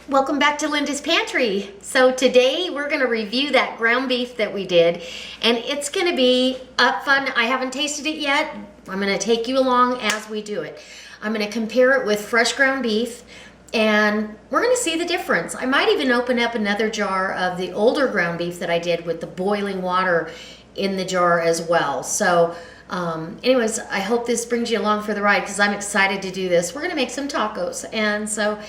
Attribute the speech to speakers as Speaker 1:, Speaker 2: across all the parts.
Speaker 1: Welcome back to Linda's Pantry. So today we're going to review that ground beef that we did, and it's going to be fun. I haven't tasted it yet. I'm going to take you along as we do it. I'm going to compare it with fresh ground beef, and we're going to see the difference. I might even open up another jar of the older ground beef that I did with the boiling water in the jar as well. So anyways, I hope this brings you along for the ride because I'm excited to do this. We're going to make some tacos, and so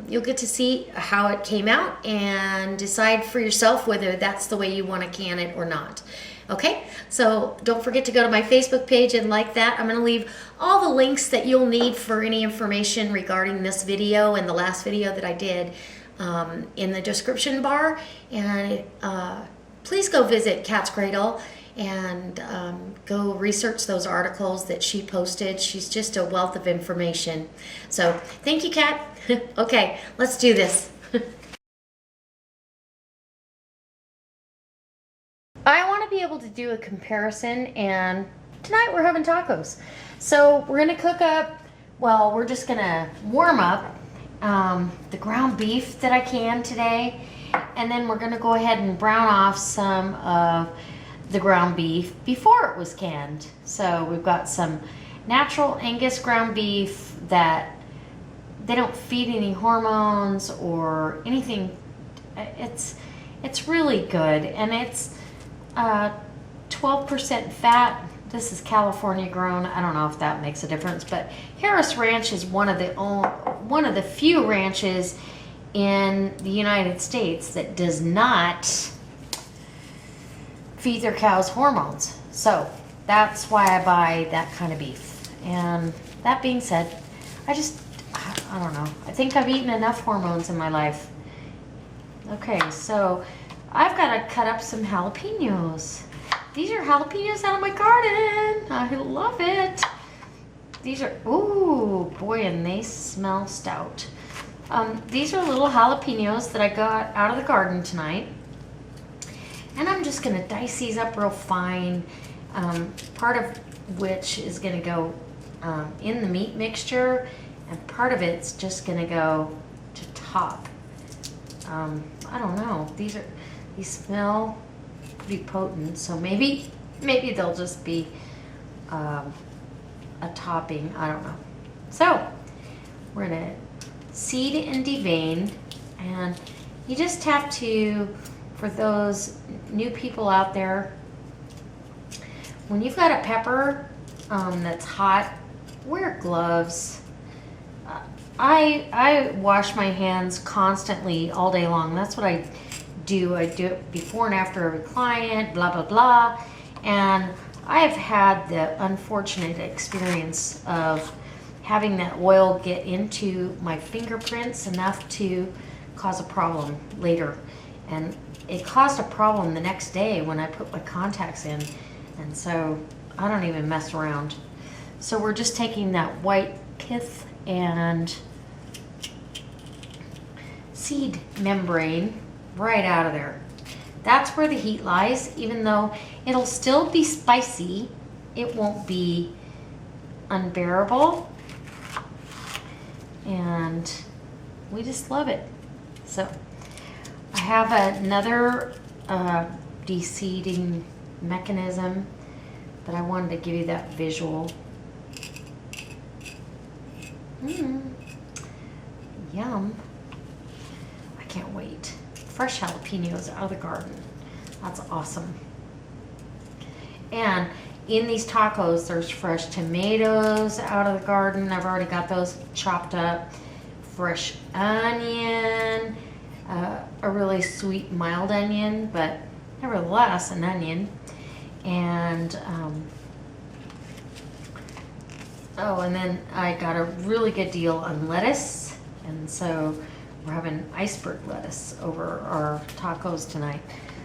Speaker 1: you'll get to see how it came out and decide for yourself whether that's the way you want to can it or not. Okay, so don't forget to go to my Facebook page and like that. I'm going to leave all the links that you'll need for any information regarding this video and the last video that I did in the description bar. And please go visit Kat's Cradle and go research those articles that she posted. She's just a wealth of information. So thank you, Kat. Okay, let's do this. I want to be able to do a comparison, and tonight we're having tacos. So we're going to cook up, well, we're just going to warm up the ground beef that I canned today, and then we're going to go ahead and brown off some of the ground beef before it was canned. So we've got some natural Angus ground beef that they don't feed any hormones or anything. It's really good, and it's 12% fat. This is California grown. I don't know if that makes a difference, but Harris Ranch is one of the few ranches in the United States that does not feed their cows hormones. So that's why I buy that kind of beef. And that being said, I don't know. I think I've eaten enough hormones in my life. Okay, so I've got to cut up some jalapenos. These are jalapenos out of my garden. I love it. These are, ooh, boy, and they smell stout. These are little jalapenos that I got out of the garden tonight. And I'm just going to dice these up real fine, part of which is going to go in the meat mixture, and part of it's just going to go to top. I don't know. These smell pretty potent, so maybe they'll just be a topping. I don't know. So we're going to seed and devein, and you just have to, for those new people out there, when you've got a pepper that's hot, wear gloves. I wash my hands constantly all day long. That's what I do. I do it before and after every client, blah, blah, blah. And I have had the unfortunate experience of having that oil get into my fingerprints enough to cause a problem later. And it caused a problem the next day when I put my contacts in. And so I don't even mess around. So we're just taking that white pith and seed membrane right out of there. That's where the heat lies. Even though it'll still be spicy, it won't be unbearable. And we just love it. So I have another de-seeding mechanism, but I wanted to give you that visual. Yum. I can't wait. Fresh jalapenos out of the garden. That's awesome. And in these tacos, there's fresh tomatoes out of the garden. I've already got those chopped up. Fresh onion, a really sweet, mild onion, but nevertheless an onion. And oh, and then I got a really good deal on lettuce, and so we're having iceberg lettuce over our tacos tonight.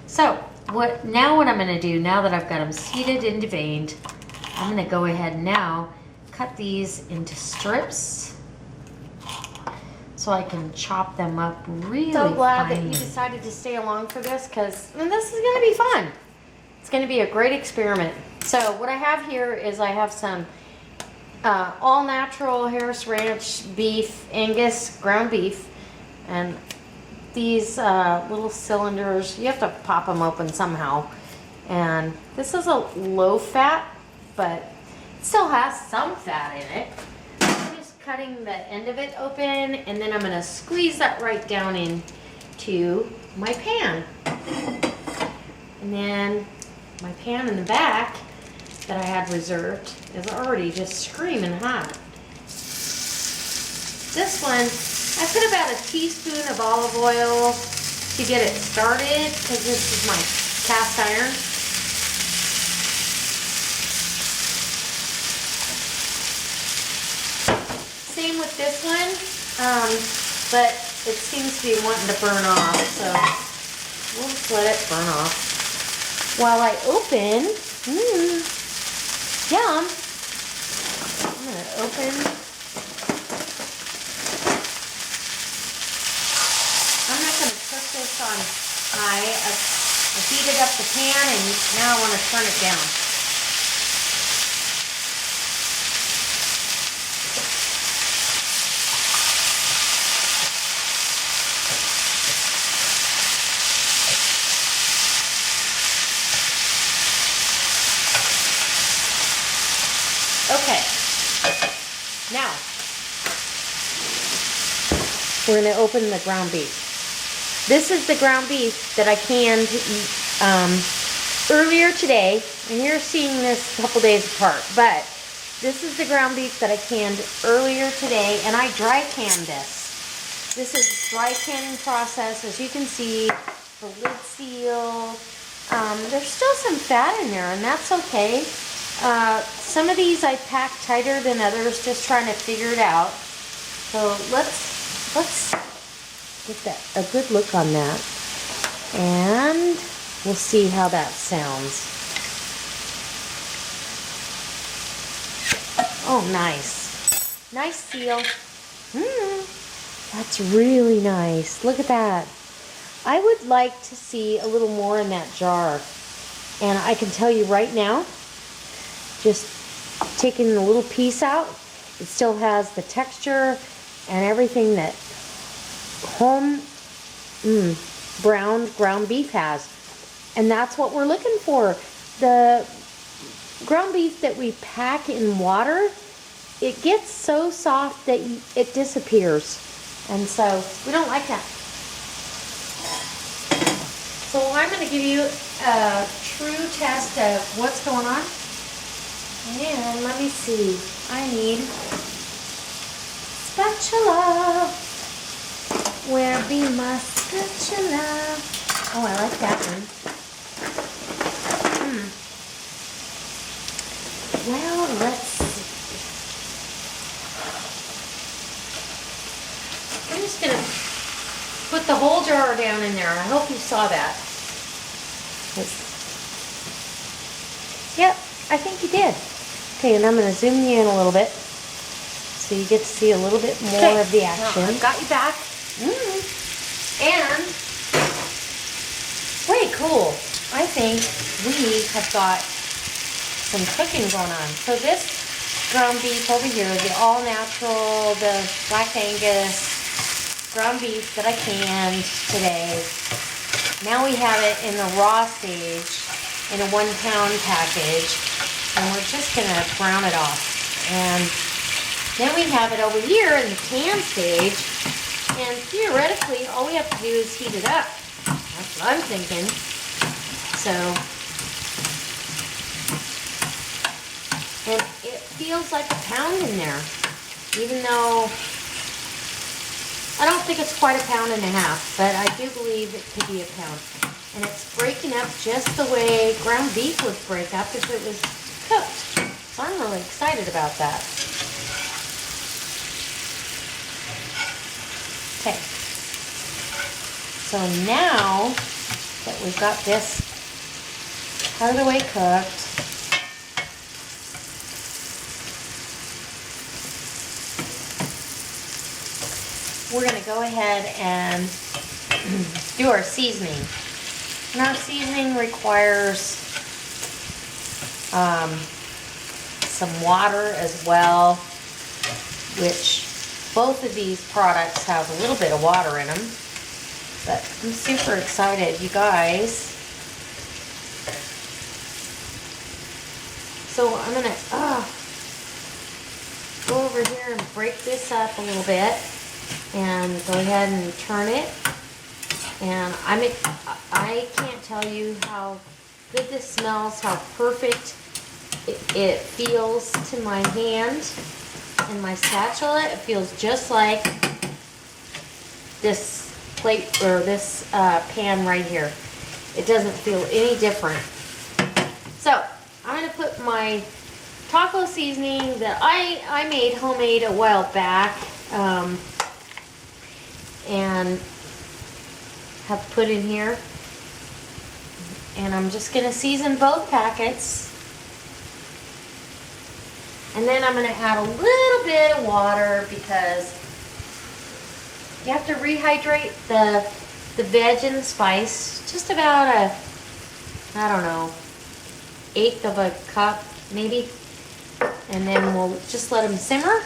Speaker 1: So what I'm going to do, now that I've got them seeded and deveined, I'm going to go ahead and now cut these into strips so I can chop them up really
Speaker 2: So glad
Speaker 1: finely.
Speaker 2: that you decided to stay along for this, because this is going to be fun.
Speaker 1: It's going to be a great experiment. So what I have here is I have some all natural Harris Ranch beef, Angus ground beef. And these little cylinders, you have to pop them open somehow. And this is a low fat, but it still has some fat in it. I'm just cutting the end of it open, and then I'm gonna squeeze that right down into my pan. And then my pan in the back that I had reserved is already just screaming hot. This one, I put about a teaspoon of olive oil to get it started because this is my cast iron. Same with this one, but it seems to be wanting to burn off, so we'll just let it burn off. While I open, yum, I'm gonna open. I'm not going to cook this on high. I've heated up the pan and now I want to turn it down. Okay. Now, we're going to open the ground beef. This is the ground beef that I canned earlier today, and you're seeing this a couple days apart, but this is the ground beef that I canned earlier today, and I dry canned this. This is dry canning process, as you can see, the lid seal. There's still some fat in there, and that's okay. Some of these I pack tighter than others, just trying to figure it out. So let's get a good look on that, and we'll see how that sounds. Oh, nice. Nice seal. That's really nice. Look at that. I would like to see a little more in that jar. And I can tell you right now, just taking the little piece out, it still has the texture and everything that home ground beef has. And that's what we're looking for. The ground beef that we pack in water, it gets so soft that it disappears. And so we don't like that. So I'm going to give you a true test of what's going on. And let me see. I need spatula. Where be my spatula? Oh, I like that one. Well, let's see. I'm just going to put the whole jar down in there. I hope you saw that. Yep, I think you did. Okay, and I'm going to zoom you in a little bit so you get to see a little bit more of the action. Now, I've got you back. And, way cool. I think we have got some cooking going on. So this ground beef over here, the all natural, the Black Angus ground beef that I canned today. Now we have it in the raw stage in a 1 pound package, and we're just gonna brown it off. And then we have it over here in the can stage, and theoretically all we have to do is heat it up. That's what I'm thinking. So, and it feels like a pound in there, even though I don't think it's quite 1.5 pounds, but I do believe it could be a pound. And it's breaking up just the way ground beef would break up if it was cooked. So I'm really excited about that. Okay. So now that we've got this part of the way cooked, we're going to go ahead and do our seasoning. And our seasoning requires some water as well, which both of these products have a little bit of water in them. But I'm super excited, you guys. So I'm gonna go over here and break this up a little bit and go ahead and turn it. And I can't tell you how good this smells, how perfect it feels to my hand and my spatula. It feels just like this plate or this pan right here. It doesn't feel any different. So I'm gonna put my taco seasoning that I made homemade a while back and have put in here. And I'm just gonna season both packets. And then I'm gonna add a little bit of water because you have to rehydrate the veg and the spice. Just about a, I don't know, 1/8 of a cup maybe. And then we'll just let them simmer.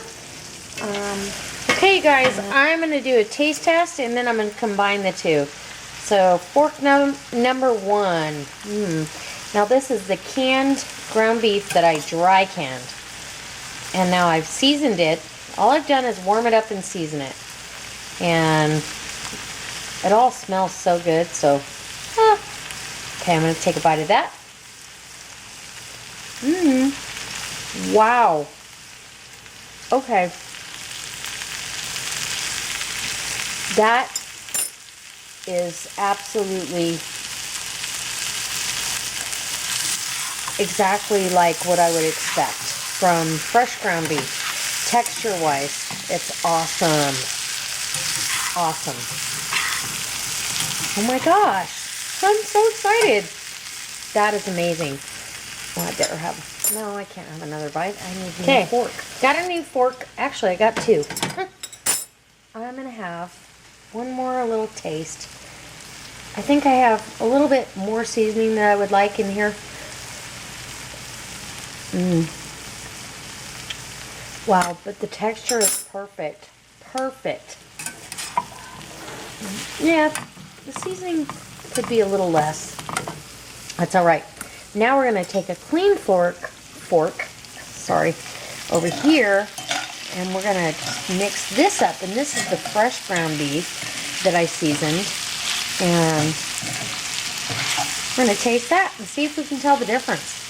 Speaker 1: Okay, guys, I'm gonna do a taste test and then I'm gonna combine the two. So fork number 1. Now this is the canned ground beef that I dry canned. And now I've seasoned it. All I've done is warm it up and season it. And it all smells so good. So, okay, I'm going to take a bite of that. Wow. Okay. That is absolutely exactly like what I would expect from fresh ground beef. Texture-wise, it's awesome. Awesome. Oh my gosh. I'm so excited. That is amazing. Oh, I better have... No, I can't have another bite. I need a new fork. Got a new fork. Actually, I got 2. I'm going to have one more little taste. I think I have a little bit more seasoning that I would like in here. Wow, but the texture is perfect. Perfect. Yeah, the seasoning could be a little less. That's all right. Now we're going to take a clean fork, over here, and we're going to mix this up. And this is the fresh ground beef that I seasoned. And we're going to taste that and see if we can tell the difference.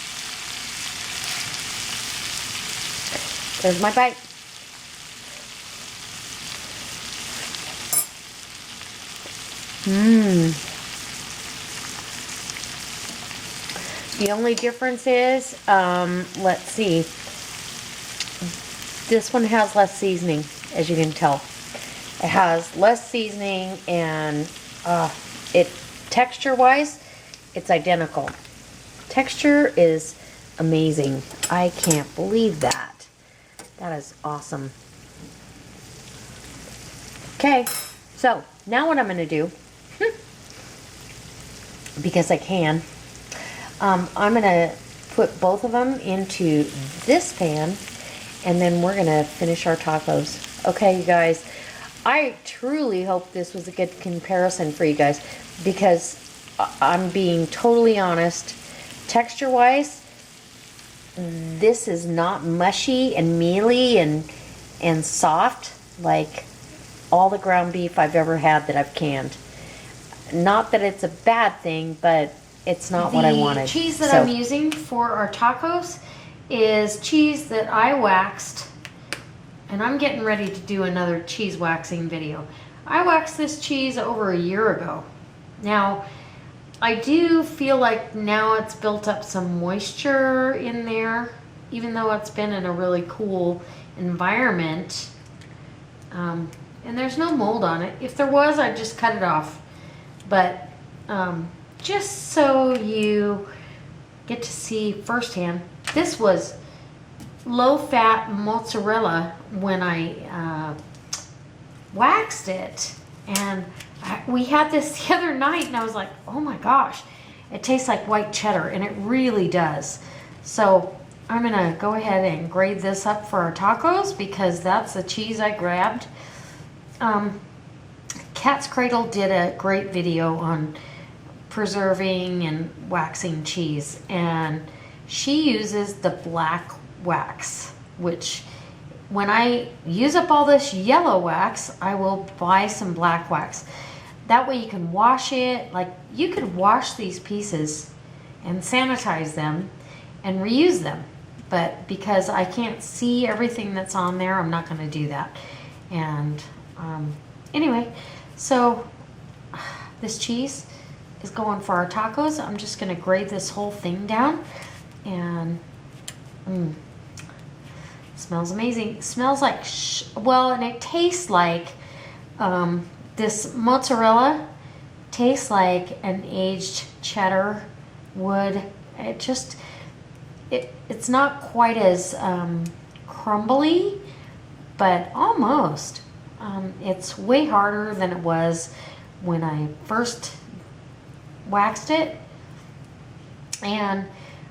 Speaker 1: There's my bite. The only difference is, let's see. This one has less seasoning, as you can tell. It has less seasoning, and texture-wise, it's identical. Texture is amazing. I can't believe that. That is awesome. Okay, so now what I'm going to do, because I can, I'm going to put both of them into this pan, and then we're going to finish our tacos. Okay, you guys, I truly hope this was a good comparison for you guys, because I'm being totally honest. Texture-wise, this is not mushy and mealy and soft like all the ground beef I've ever had that I've canned. Not that it's a bad thing, but it's not what I wanted. The cheese that I'm using for our tacos is cheese that I waxed, and I'm getting ready to do another cheese waxing video. I waxed this cheese over a year ago. Now, I do feel like now it's built up some moisture in there, even though it's been in a really cool environment. And there's no mold on it. If there was, I'd just cut it off. But just so you get to see firsthand, this was low-fat mozzarella when I waxed it. And we had this the other night, and I was like, oh my gosh, it tastes like white cheddar, and it really does. So I'm gonna go ahead and grade this up for our tacos because that's the cheese I grabbed. Cat's Cradle did a great video on preserving and waxing cheese, and she uses the black wax, which when I use up all this yellow wax, I will buy some black wax. That way you can wash it. Like, you could wash these pieces and sanitize them and reuse them. But because I can't see everything that's on there, I'm not going to do that. And anyway, so this cheese is going for our tacos. I'm just going to grade this whole thing down. And smells amazing. It smells like, well, and it tastes like, this mozzarella tastes like an aged cheddar would. It's not quite as crumbly, but almost. It's way harder than it was when I first waxed it. And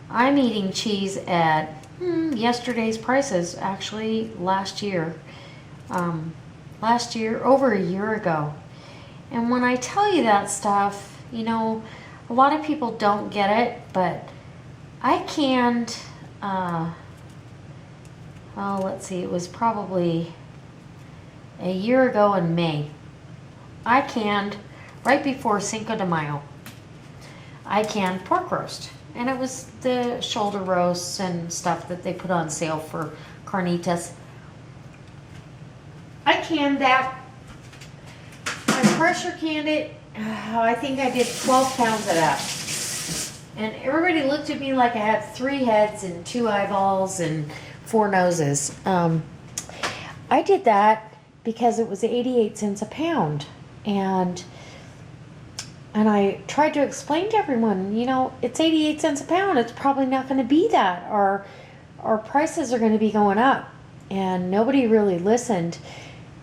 Speaker 1: I'm eating cheese at yesterday's prices, actually last year, over a year ago. And when I tell you that stuff, you know, a lot of people don't get it, but I canned, let's see, it was probably a year ago in May. I canned, right before Cinco de Mayo, I canned pork roast. And it was the shoulder roasts and stuff that they put on sale for carnitas. I canned that. I pressure canned it. I think I did 12 pounds of that. And everybody looked at me like I had 3 heads and 2 eyeballs and 4 noses. I did that because it was 88 cents a pound. And I tried to explain to everyone, you know, it's 88 cents a pound. It's probably not going to be that. Our prices are going to be going up. And nobody really listened.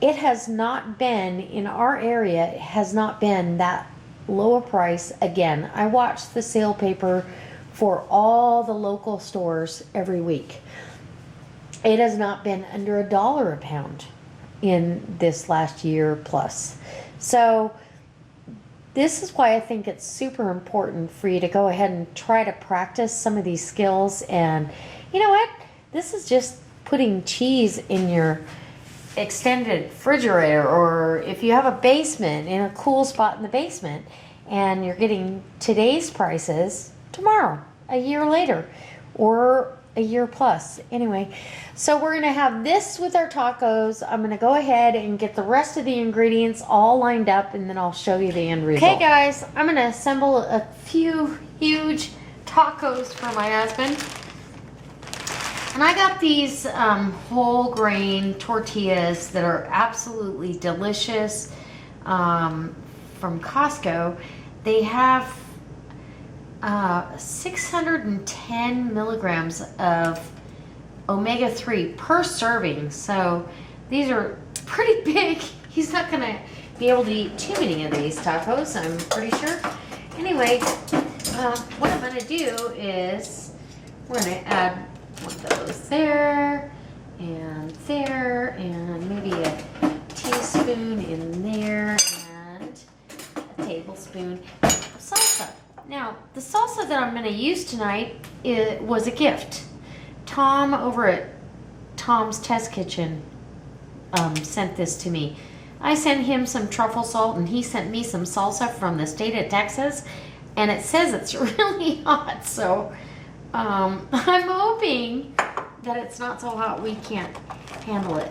Speaker 1: It has not been, in our area, it has not been that low a price again. I watch the sale paper for all the local stores every week. It has not been under $1 a pound in this last year plus. So this is why I think it's super important for you to go ahead and try to practice some of these skills. And you know what? This is just putting cheese in your extended refrigerator, or if you have a basement, in a cool spot in the basement, and you're getting today's prices tomorrow, a year later, or a year plus. Anyway, so we're gonna have this with our tacos. I'm gonna go ahead and get the rest of the ingredients all lined up, and then I'll show you the end result. Okay guys, I'm gonna assemble a few huge tacos for my husband. And I got these whole grain tortillas that are absolutely delicious from Costco. They have 610 milligrams of omega-3 per serving. So these are pretty big. He's not going to be able to eat too many of these tacos, I'm pretty sure. Anyway, what I'm going to do is we're going to add one of those there, and maybe a teaspoon in there, and a tablespoon of salsa. Now, the salsa that I'm going to use tonight was a gift. Tom over at Tom's Test Kitchen sent this to me. I sent him some truffle salt, and he sent me some salsa from the state of Texas, and it says it's really hot, so I'm hoping that it's not so hot we can't handle it.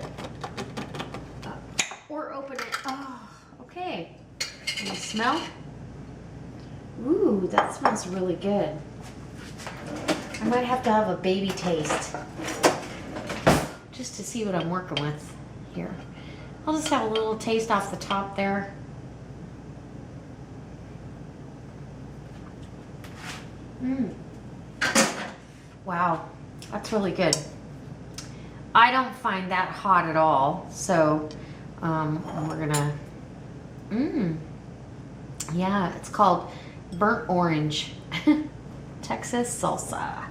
Speaker 1: Or open it. Oh, okay. Can you smell? Ooh, that smells really good. I might have to have a baby taste just to see what I'm working with here. I'll just have a little taste off the top there. Wow, that's really good. I don't find that hot at all, so we're gonna, yeah, it's called burnt orange Texas salsa.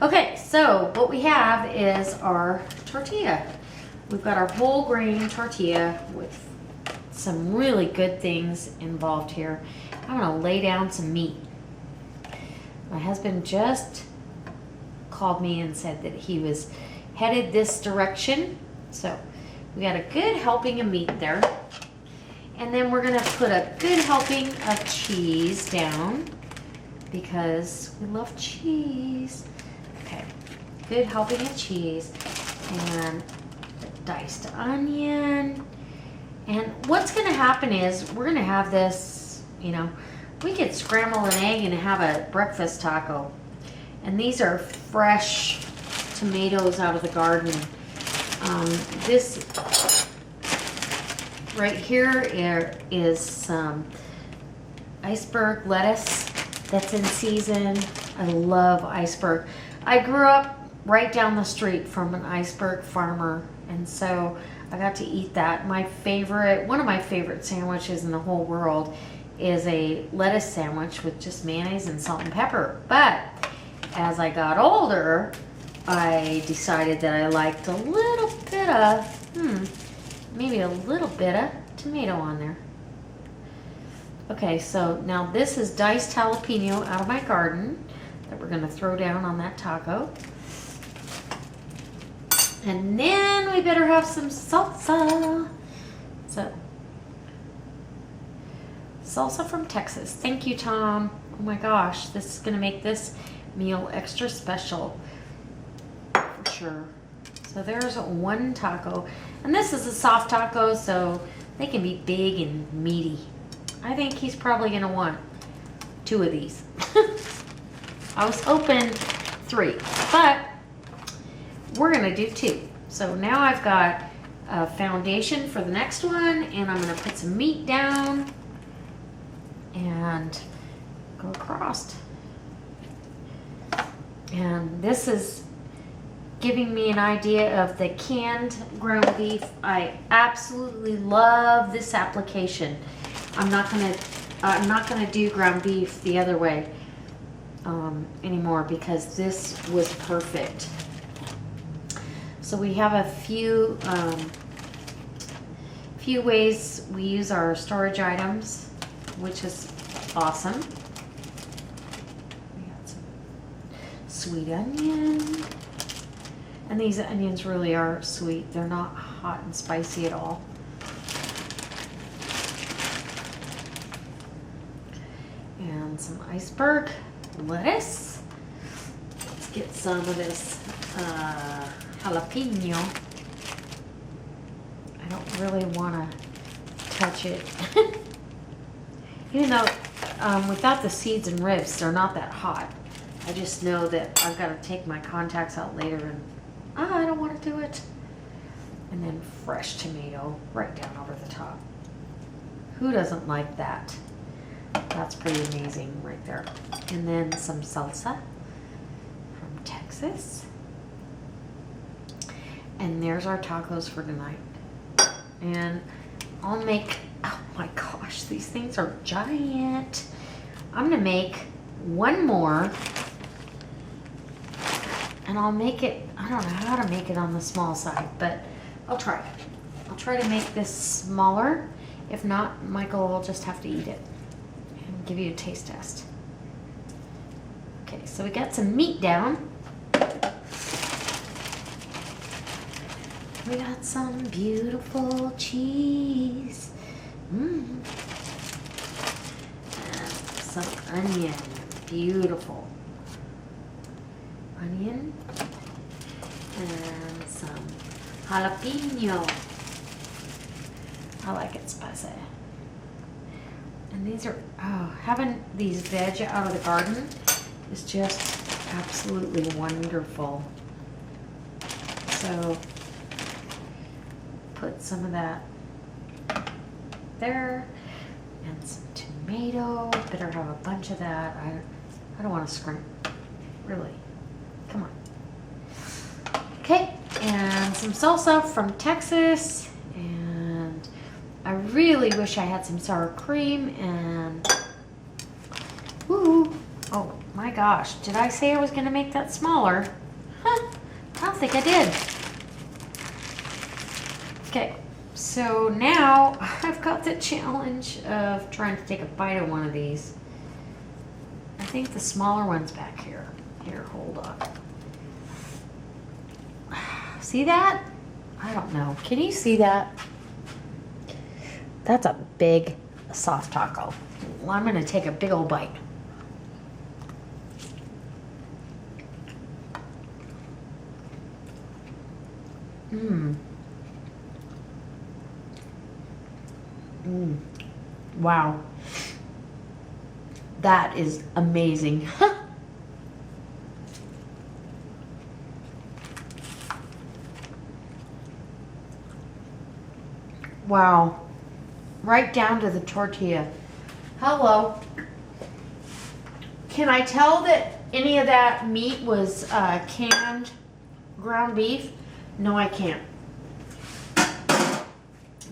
Speaker 1: Okay, so what we have is our tortilla. We've got our whole grain tortilla with some really good things involved here. I'm gonna lay down some meat. My husband just called me and said that he was headed this direction. So we got a good helping of meat there. And then we're gonna put a good helping of cheese down because we love cheese. Okay, good helping of cheese and diced onion. And what's gonna happen is we're gonna have this, you know, we could scramble an egg and have a breakfast taco. And these are fresh tomatoes out of the garden. This right here is some iceberg lettuce that's in season. I love iceberg. I grew up right down the street from an iceberg farmer, and so I got to eat that. One of my favorite sandwiches in the whole world is a lettuce sandwich with just mayonnaise and salt and pepper. But as I got older, I decided that I liked a little bit of, maybe a little bit of tomato on there. Okay, so now this is diced jalapeno out of my garden that we're gonna throw down on that taco. And then we better have some salsa. So, salsa from Texas. Thank you, Tom. Oh my gosh, this is gonna make this meal extra special for sure. So there's one taco. And this is a soft taco, so they can be big and meaty. I think he's probably gonna want 2 of these. I was hoping 3, but we're gonna do 2. So now I've got a foundation for the next one, and I'm gonna put some meat down and go across. And this is giving me an idea of the canned ground beef. I absolutely love this application. I'm not gonna do ground beef the other way anymore because this was perfect. So we have a few ways we use our storage items, which is awesome. We got some sweet onion. And these onions really are sweet. They're not hot and spicy at all. And some iceberg lettuce. Let's get some of this jalapeno. I don't really want to touch it. Even though without the seeds and ribs, they're not that hot. I just know that I've got to take my contacts out later and I don't want to do it. And then fresh tomato right down over the top. Who doesn't like that? That's pretty amazing right there. And then some salsa from Texas. And there's our tacos for tonight. And I'll make, oh my gosh, these things are giant. I'm gonna make one more. And I'll make it, I don't know how to make it on the small side, but I'll try. I'll try to make this smaller. If not, Michael will just have to eat it and give you a taste test. Okay, so we got some meat down. We got some beautiful cheese. And some onion, beautiful. Onion and some jalapeno. I like it spicy. And these are, having these veg out of the garden is just absolutely wonderful. So put some of that there and some tomato. Better have a bunch of that. I don't want to scrimp, really. Come on. Okay, and some salsa from Texas, and I really wish I had some sour cream, and ooh, oh my gosh, did I say I was gonna make that smaller? Huh, I don't think I did. Okay, so now I've got the challenge of trying to take a bite of one of these. I think the smaller one's back here. Here, hold on. See that? I don't know. Can you see that? That's a big, soft taco. Well, I'm gonna take a big old bite. Mmm. Mmm. Wow. That is amazing. Wow. Right down to the tortilla. Hello. Can I tell that any of that meat was canned ground beef? No, I can't.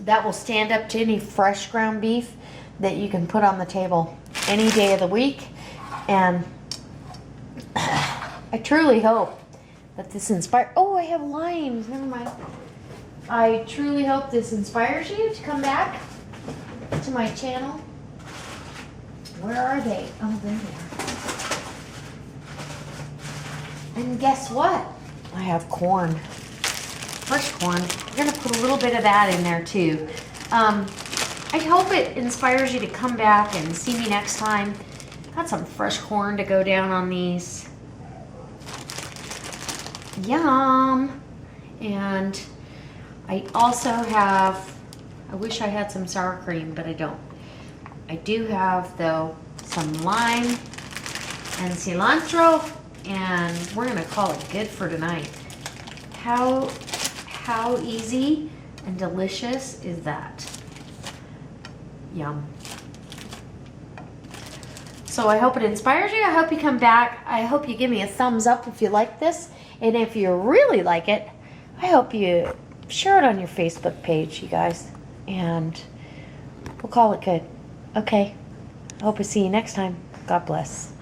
Speaker 1: That will stand up to any fresh ground beef that you can put on the table any day of the week. And I truly hope that this inspires. Oh, I have limes. Never mind. I truly hope this inspires you to come back to my channel. Where are they? Oh, there they are. And guess what? I have corn. Fresh corn. I'm going to put a little bit of that in there too. I hope it inspires you to come back and see me next time. Got some fresh corn to go down on these. Yum! And I also have, I wish I had some sour cream, but I don't. I do have, though, some lime and cilantro, and we're gonna call it good for tonight. How easy and delicious is that? Yum. So I hope it inspires you. I hope you come back. I hope you give me a thumbs up if you like this. And if you really like it, I hope you share it on your Facebook page, you guys. And we'll call it good. Okay. I hope to see you next time. God bless.